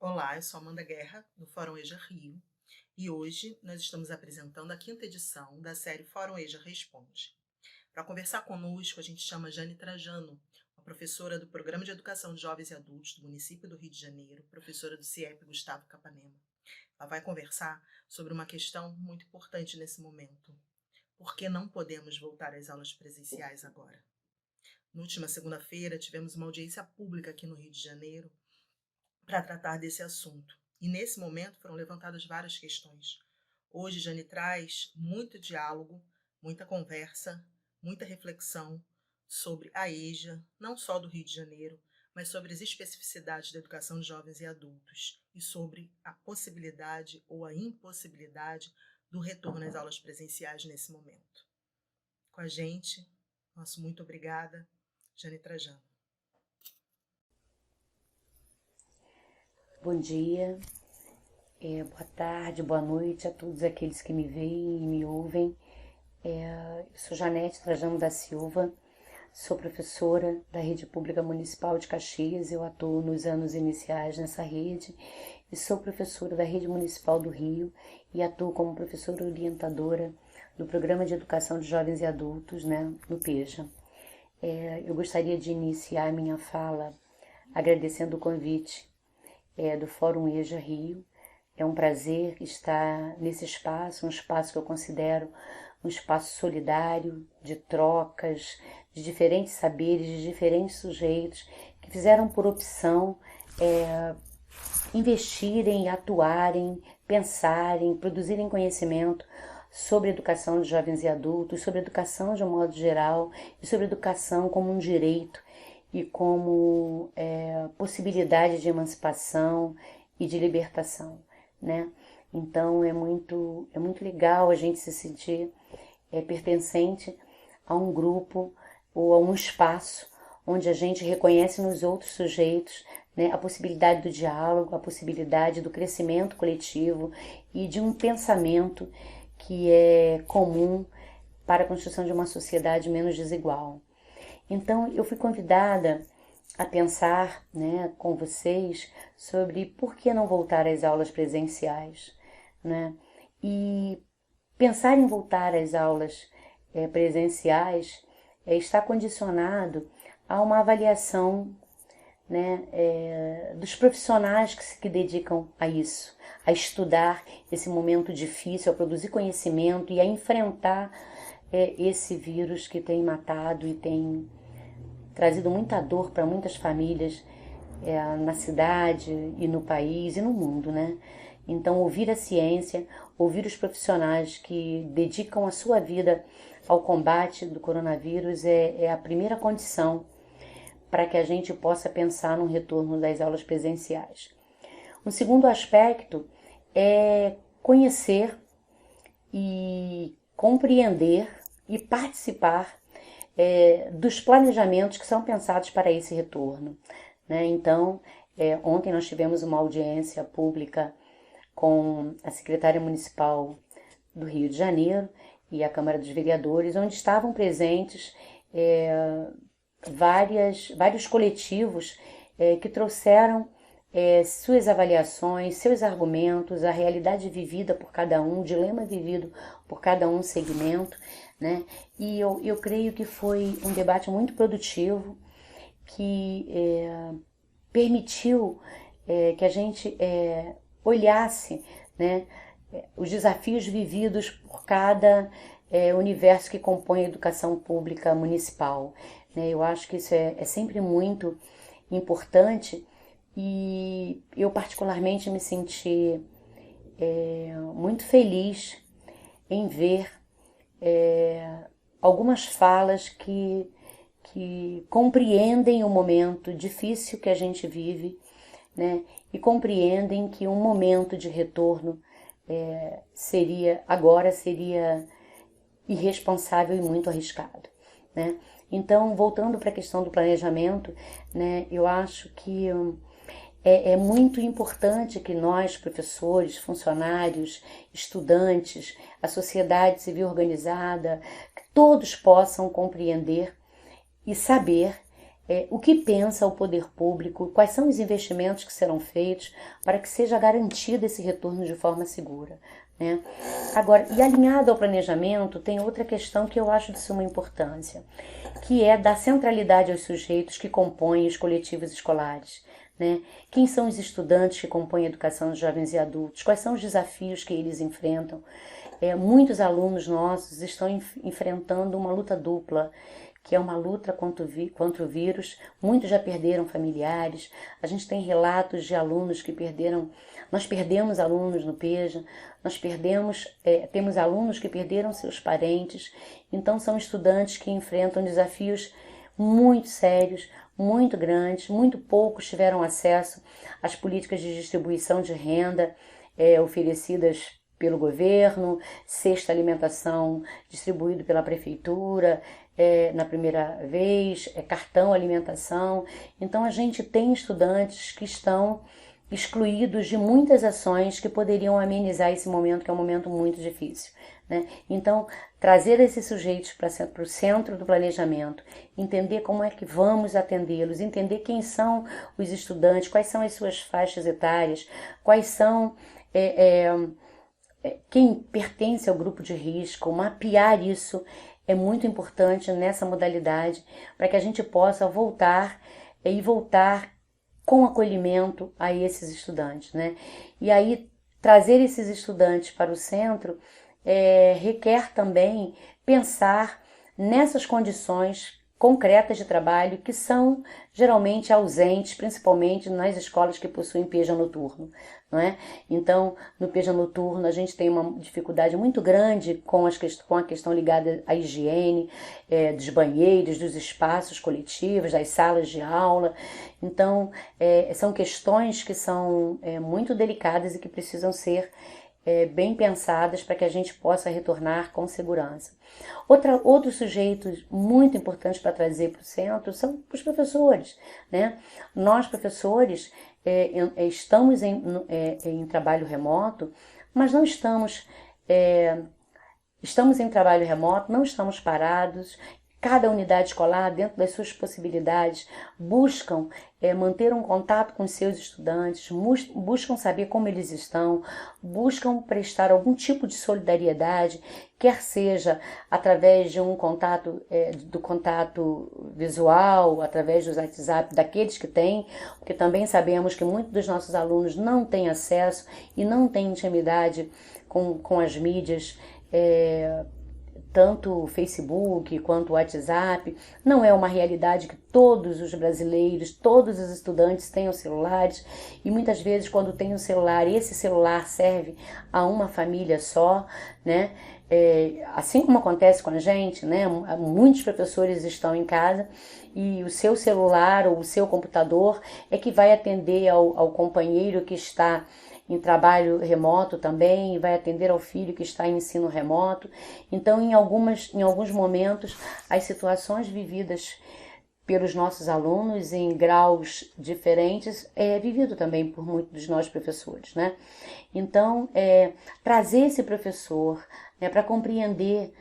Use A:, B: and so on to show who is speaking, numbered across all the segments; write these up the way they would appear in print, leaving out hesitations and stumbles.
A: Olá, eu sou Amanda Guerra, do Fórum EJA Rio, e hoje nós estamos apresentando a quinta edição da série Fórum EJA Responde. Para conversar conosco, a gente chama Jane Trajano, uma professora do Programa de Educação de Jovens e Adultos do município do Rio de Janeiro, professora do CIEP Gustavo Capanema. Ela vai conversar sobre uma questão muito importante nesse momento. Por que não podemos voltar às aulas presenciais agora? Na última segunda-feira, tivemos uma audiência pública aqui no Rio de Janeiro para tratar desse assunto. E nesse momento foram levantadas várias questões. Hoje, Jane traz muito diálogo, muita conversa, muita reflexão sobre a EJA, não só do Rio de Janeiro, mas sobre as especificidades da educação de jovens e adultos e sobre a possibilidade ou a impossibilidade do retorno às aulas presenciais nesse momento. Com a gente, nosso muito obrigada, Jane Trajano.
B: Bom dia, boa tarde, boa noite a todos aqueles que me veem e me ouvem. Eu sou Janete Trajano da Silva, sou professora da Rede Pública Municipal de Caxias, eu atuo nos anos iniciais nessa rede e sou professora da Rede Municipal do Rio e atuo como professora orientadora do Programa de Educação de Jovens e Adultos, no PEJA. Eu gostaria de iniciar minha fala agradecendo o convite do Fórum EJA Rio. É um prazer estar nesse espaço, um espaço que eu considero um espaço solidário, de trocas, de diferentes saberes, de diferentes sujeitos que fizeram por opção investirem, atuarem, pensarem, produzirem conhecimento sobre educação de jovens e adultos, sobre educação de um modo geral e sobre educação como um direito e como possibilidade de emancipação e de libertação, né? Então é muito legal a gente se sentir pertencente a um grupo ou a um espaço onde a gente reconhece nos outros sujeitos, né, a possibilidade do diálogo, a possibilidade do crescimento coletivo e de um pensamento que é comum para a construção de uma sociedade menos desigual. Então, eu fui convidada a pensar, com vocês sobre por que não voltar às aulas presenciais, né? E pensar em voltar às aulas presenciais está condicionado a uma avaliação, dos profissionais que se dedicam a isso, a estudar esse momento difícil, a produzir conhecimento e a enfrentar esse vírus que tem matado e tem trazido muita dor para muitas famílias na cidade e no país e no mundo, né? Então, ouvir a ciência, ouvir os profissionais que dedicam a sua vida ao combate do coronavírus é a primeira condição para que a gente possa pensar no retorno das aulas presenciais. Um segundo aspecto é conhecer e compreender e participar dos planejamentos que são pensados para esse retorno, né? Então, ontem nós tivemos uma audiência pública com a secretária municipal do Rio de Janeiro e a Câmara dos Vereadores, onde estavam presentes vários coletivos que trouxeram suas avaliações, seus argumentos, a realidade vivida por cada um, o dilema vivido por cada um segmento, né? E eu creio que foi um debate muito produtivo, que permitiu que a gente olhasse, né, os desafios vividos por cada universo que compõe a educação pública municipal, né? Eu acho que isso é sempre muito importante e eu particularmente me senti muito feliz em ver algumas falas que compreendem o momento difícil que a gente vive, né? E compreendem que um momento de retorno seria irresponsável e muito arriscado, né? Então, voltando para a questão do planejamento, né, eu acho que é muito importante que nós, professores, funcionários, estudantes, a sociedade civil organizada, que todos possam compreender e saber o que pensa o poder público, quais são os investimentos que serão feitos para que seja garantido esse retorno de forma segura, né? Agora, e alinhado ao planejamento, tem outra questão que eu acho de suma importância, que é dar centralidade aos sujeitos que compõem os coletivos escolares, né? Quem são os estudantes que compõem a educação de jovens e adultos? Quais são os desafios que eles enfrentam? Muitos alunos nossos estão enfrentando uma luta dupla, que é uma luta contra o vírus. Muitos já perderam familiares. A gente tem relatos de alunos que perderam. Nós perdemos alunos no PEJA, temos alunos que perderam seus parentes. Então são estudantes que enfrentam desafios muito sérios, muito grandes. Muito poucos tiveram acesso às políticas de distribuição de renda oferecidas pelo governo, cesta alimentação distribuído pela prefeitura na primeira vez, cartão alimentação. Então a gente tem estudantes que estão excluídos de muitas ações que poderiam amenizar esse momento, que é um momento muito difícil, né? Então, trazer esses sujeitos para o centro do planejamento, entender como é que vamos atendê-los, entender quem são os estudantes, quais são as suas faixas etárias, quais são quem pertence ao grupo de risco, mapear isso é muito importante nessa modalidade para que a gente possa voltar com acolhimento a esses estudantes, né? E aí trazer esses estudantes para o centro requer também pensar nessas condições concretas de trabalho que são geralmente ausentes, principalmente nas escolas que possuem PEJA noturno, não é? Então, no PEJA noturno, a gente tem uma dificuldade muito grande com a questão ligada à higiene, dos banheiros, dos espaços coletivos, das salas de aula. Então, são questões que são muito delicadas e que precisam ser bem pensadas para que a gente possa retornar com segurança. Outros sujeitos muito importantes para trazer para o centro são os professores, né? Nós, professores, estamos em trabalho remoto, mas não estamos em trabalho remoto, não estamos parados. Cada unidade escolar, dentro das suas possibilidades, buscam manter um contato com os seus estudantes, buscam saber como eles estão, buscam prestar algum tipo de solidariedade, quer seja através de um contato, do contato visual, através dos WhatsApp daqueles que têm, porque também sabemos que muitos dos nossos alunos não têm acesso e não têm intimidade com as mídias, tanto o Facebook quanto o WhatsApp. Não é uma realidade que todos os brasileiros, todos os estudantes tenham celulares, e muitas vezes quando tem um celular, esse celular serve a uma família só, né? Assim como acontece com a gente, né? Muitos professores estão em casa e o seu celular ou o seu computador é que vai atender ao companheiro que está em trabalho remoto também, vai atender ao filho que está em ensino remoto. Então, em alguns momentos, as situações vividas pelos nossos alunos em graus diferentes é vivido também por muitos dos nossos professores, né? Então, trazer esse professor, né, para compreender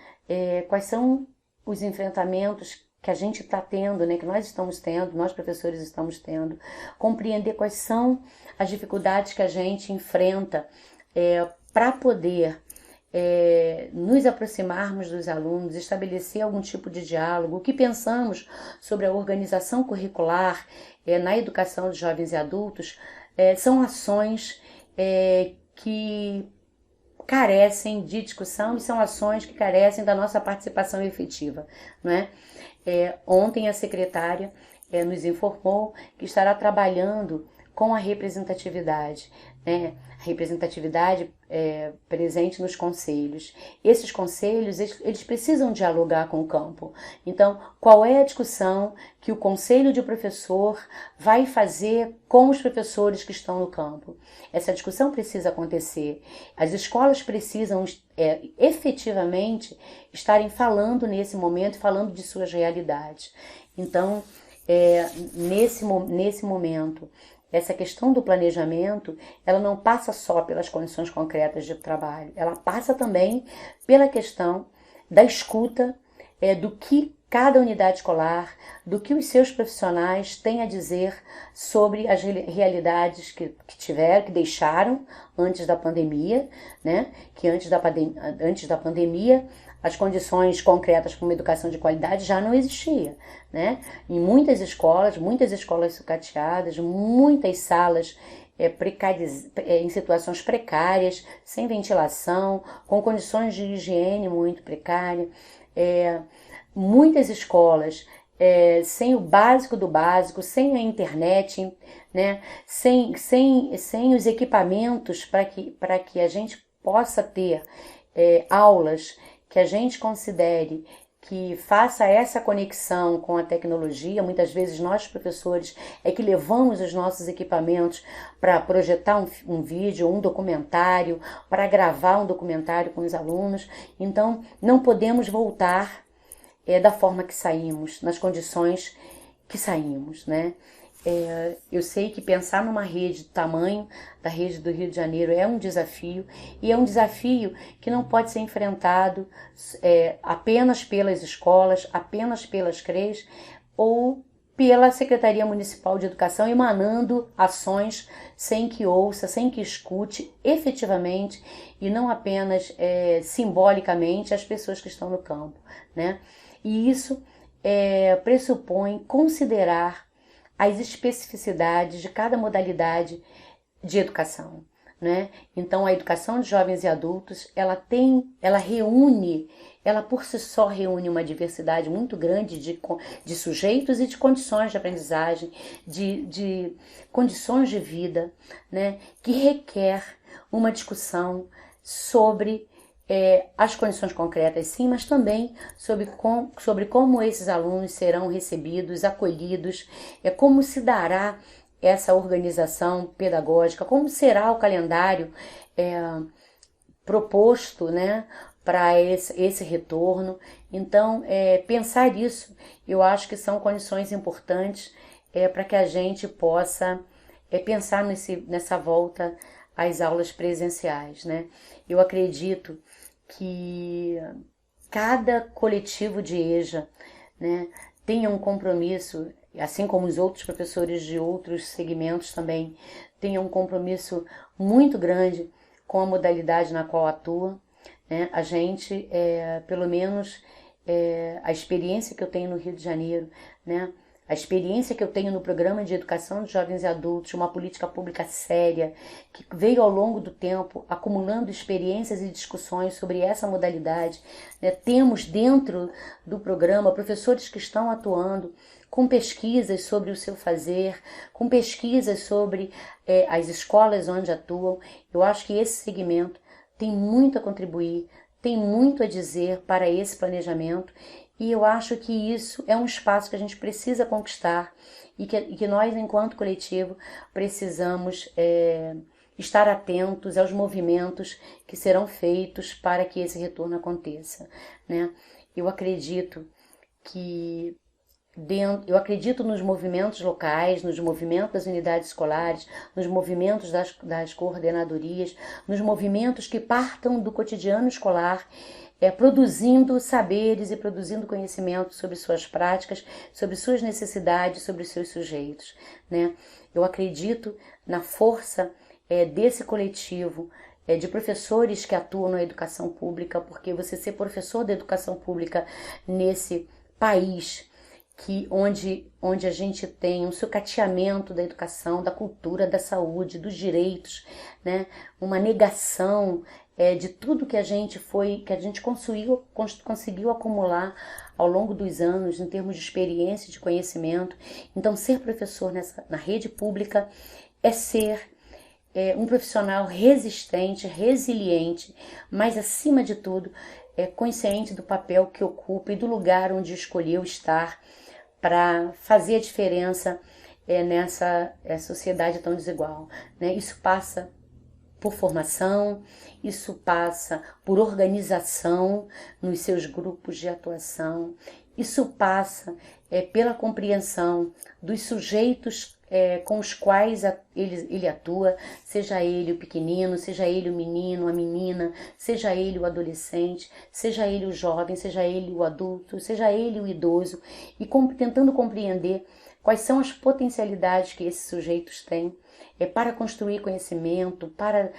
B: quais são os enfrentamentos que a gente está tendo, né, que nós estamos tendo, nós professores estamos tendo, compreender quais são as dificuldades que a gente enfrenta para poder nos aproximarmos dos alunos, estabelecer algum tipo de diálogo, o que pensamos sobre a organização curricular na educação de jovens e adultos, são ações que carecem de discussão e são ações que carecem da nossa participação efetiva, não é? Ontem a secretária nos informou que estará trabalhando com a representatividade, né? A representatividade presente nos conselhos. Esses conselhos, eles precisam dialogar com o campo. Então, qual é a discussão que o conselho de professor vai fazer com os professores que estão no campo? Essa discussão precisa acontecer. As escolas precisam efetivamente estarem falando nesse momento, falando de suas realidades. Então, nesse momento, essa questão do planejamento, ela não passa só pelas condições concretas de trabalho, ela passa também pela questão da escuta do que cada unidade escolar, do que os seus profissionais têm a dizer sobre as realidades que tiveram, que deixaram antes da pandemia, né? Que antes da pandemia as condições concretas para uma educação de qualidade já não existia, né? Em muitas escolas sucateadas, muitas salas em situações precárias, sem ventilação, com condições de higiene muito precárias, muitas escolas sem o básico do básico, sem a internet, né? sem os equipamentos para que a gente possa ter aulas que a gente considere que faça essa conexão com a tecnologia. Muitas vezes nós, professores, que levamos os nossos equipamentos para projetar um vídeo, um documentário, para gravar um documentário com os alunos. Então, não podemos voltar da forma que saímos, nas condições que saímos, né? Eu sei que pensar numa rede do tamanho da rede do Rio de Janeiro é um desafio, e é um desafio que não pode ser enfrentado apenas pelas escolas, apenas pelas CREs ou pela Secretaria Municipal de Educação, emanando ações sem que ouça, sem que escute efetivamente e não apenas simbolicamente as pessoas que estão no campo, né? E isso pressupõe considerar as especificidades de cada modalidade de educação, né? Então, a educação de jovens e adultos, ela por si só reúne uma diversidade muito grande de sujeitos e de condições de aprendizagem, de condições de vida, né? Que requer uma discussão sobre as condições concretas, sim, mas também sobre como esses alunos serão recebidos, acolhidos, como se dará essa organização pedagógica, como será o calendário proposto, né, para esse retorno. Então, pensar isso, eu acho que são condições importantes para que a gente possa pensar nessa volta às aulas presenciais, né? Eu acredito que cada coletivo de EJA, né, tenha um compromisso, assim como os outros professores de outros segmentos também, tenham um compromisso muito grande com a modalidade na qual atua, né? A gente, pelo menos a experiência que eu tenho no Rio de Janeiro, né? A experiência que eu tenho no Programa de Educação de Jovens e Adultos, uma política pública séria, que veio ao longo do tempo acumulando experiências e discussões sobre essa modalidade, né? Temos dentro do programa professores que estão atuando com pesquisas sobre o seu fazer, com pesquisas sobre as escolas onde atuam. Eu acho que esse segmento tem muito a contribuir, tem muito a dizer para esse planejamento. E eu acho que isso é um espaço que a gente precisa conquistar e que nós, enquanto coletivo, precisamos estar atentos aos movimentos que serão feitos para que esse retorno aconteça, né? Eu acredito nos movimentos locais, nos movimentos das unidades escolares, nos movimentos das coordenadorias, nos movimentos que partam do cotidiano escolar, produzindo saberes e produzindo conhecimento sobre suas práticas, sobre suas necessidades, sobre seus sujeitos, né? Eu acredito na força desse coletivo, de professores que atuam na educação pública, porque você ser professor da educação pública nesse país onde a gente tem um sucateamento da educação, da cultura, da saúde, dos direitos, né? Uma negação de tudo que a gente conseguiu acumular ao longo dos anos em termos de experiência e de conhecimento. Então, ser professor na rede pública é ser um profissional resistente, resiliente, mas, acima de tudo, consciente do papel que ocupa e do lugar onde escolheu estar para fazer a diferença nessa sociedade tão desigual, né? Isso passa por formação, isso passa por organização nos seus grupos de atuação, isso passa pela compreensão dos sujeitos com os quais ele atua, seja ele o pequenino, seja ele o menino, a menina, seja ele o adolescente, seja ele o jovem, seja ele o adulto, seja ele o idoso, e tentando compreender quais são as potencialidades que esses sujeitos têm para construir conhecimento, para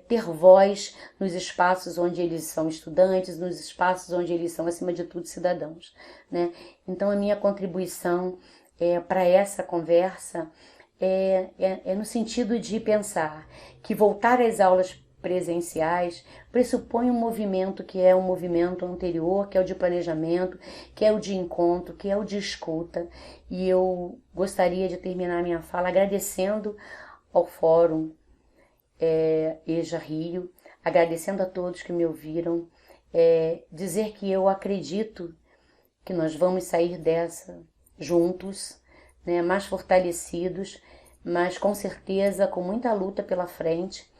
B: ter voz nos espaços onde eles são estudantes, nos espaços onde eles são, acima de tudo, cidadãos, né? Então, a minha contribuição para essa conversa é no sentido de pensar que voltar às aulas presenciais pressupõe um movimento que é um movimento anterior, que é o de planejamento, que é o de encontro, que é o de escuta. E eu gostaria de terminar minha fala agradecendo ao Fórum EJA Rio, agradecendo a todos que me ouviram, dizer que eu acredito que nós vamos sair dessa juntos, né, mais fortalecidos, mas com certeza com muita luta pela frente,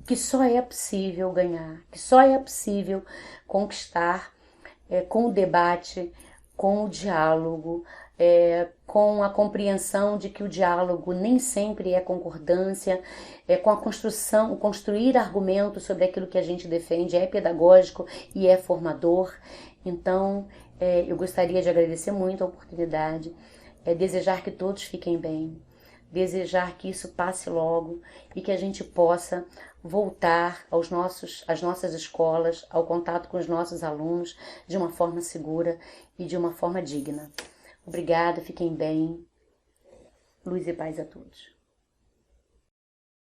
B: que só é possível ganhar, que só é possível conquistar com o debate, com o diálogo, com a compreensão de que o diálogo nem sempre é concordância, com a construção, construir argumentos sobre aquilo que a gente defende é pedagógico e é formador. Então, eu gostaria de agradecer muito a oportunidade, desejar que todos fiquem bem, desejar que isso passe logo e que a gente possa voltar às nossas escolas, ao contato com os nossos alunos de uma forma segura e de uma forma digna. Obrigada, fiquem bem. Luz e paz a todos.